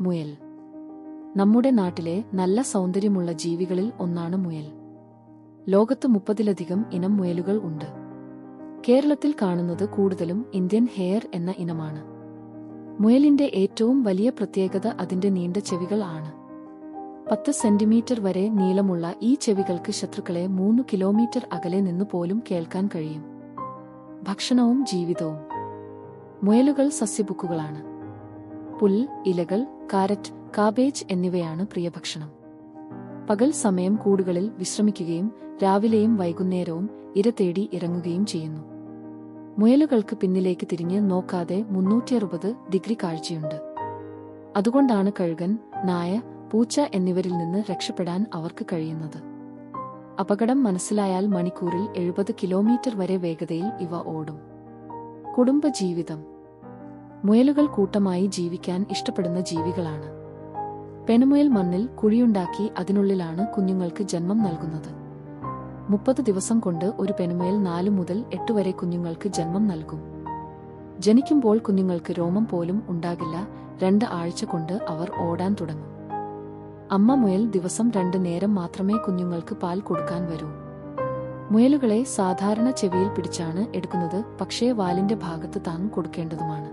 മുയൽ. നമ്മുടെ നാട്ടിലെ നല്ല സൗന്ദര്യമുള്ള ജീവികളിൽ ഒന്നാണ് മുയൽ. ലോകത്ത് 30-ലധികം ഇനം മുയലുകൾ ഉണ്ട്. കേരളത്തിൽ കാണുന്നത് കൂടുതലും ഇന്ത്യൻ ഹെയർ എന്ന ഇനമാണ്. മുയലിന്റെ ഏറ്റവും വലിയ പ്രത്യേകത അതിന്റെ നീണ്ട ചെവികൾ ആണ്. 10 സെന്റിമീറ്റർ വരെ നീളമുള്ള ഈ ചെവികൾക്ക് ശത്രുക്കളെ 3 കിലോമീറ്റർ അകലെ നിന്ന് പോലും കേൾക്കാൻ കഴിയും. ഭക്ഷണവും ജീവിതവും. മുയലുകൾ സസ്യഭുക്കുകളാണ്. പുൽ, ഇലകൾ, കാരറ്റ്, കാബേജ് എന്നിവയാണ് പ്രിയഭക്ഷണം. പകൽ സമയം കൂടുകളിൽ വിശ്രമിക്കുകയും രാവിലെയും വൈകുന്നേരവും ഇര തേടി ഇറങ്ങുകയും ചെയ്യുന്നു. മുയലുകൾക്ക് പിന്നിലേക്ക് തിരിഞ്ഞ് നോക്കാതെ 360 ഡിഗ്രി കാഴ്ചയുണ്ട്. അതുകൊണ്ടാണ് കഴുകൻ, നായ, പൂച്ച എന്നിവരിൽ നിന്ന് രക്ഷപ്പെടാൻ അവർക്ക് കഴിയുന്നത്. അപകടം മനസ്സിലായാൽ മണിക്കൂറിൽ 70 കിലോമീറ്റർ വരെ വേഗതയിൽ ഇവ ഓടും. കുടുംബജീവിതം. മുയലുകൾ കൂട്ടമായി ജീവിക്കാൻ ഇഷ്ടപ്പെടുന്ന ജീവികളാണ്. പെൺമുയൽ മണ്ണിൽ കുഴിയുണ്ടാക്കി അതിനുള്ളിലാണ് കുഞ്ഞുങ്ങൾക്ക് ജന്മം നൽകുന്നത്. 30 ദിവസം കൊണ്ട് ഒരു പെൺമുയൽ 4 മുതൽ 8 വരെ കുഞ്ഞുങ്ങൾക്ക് ജന്മം നൽകും. ജനിക്കുമ്പോൾ കുഞ്ഞുങ്ങൾക്ക് രോമം പോലും ഉണ്ടാകില്ല. 2 ആഴ്ച കൊണ്ട് അവർ ഓടാൻ തുടങ്ങും. അമ്മ മുയൽ ദിവസം 2 നേരം മാത്രമേ കുഞ്ഞുങ്ങൾക്ക് പാൽ കൊടുക്കാൻ വരൂ. മുയലുകളെ സാധാരണ ചെവിയിൽ പിടിച്ചാണ് എടുക്കുന്നത്, പക്ഷേ വാലിന്റെ ഭാഗത്ത് താങ്ങ് കൊടുക്കേണ്ടതുമാണ്.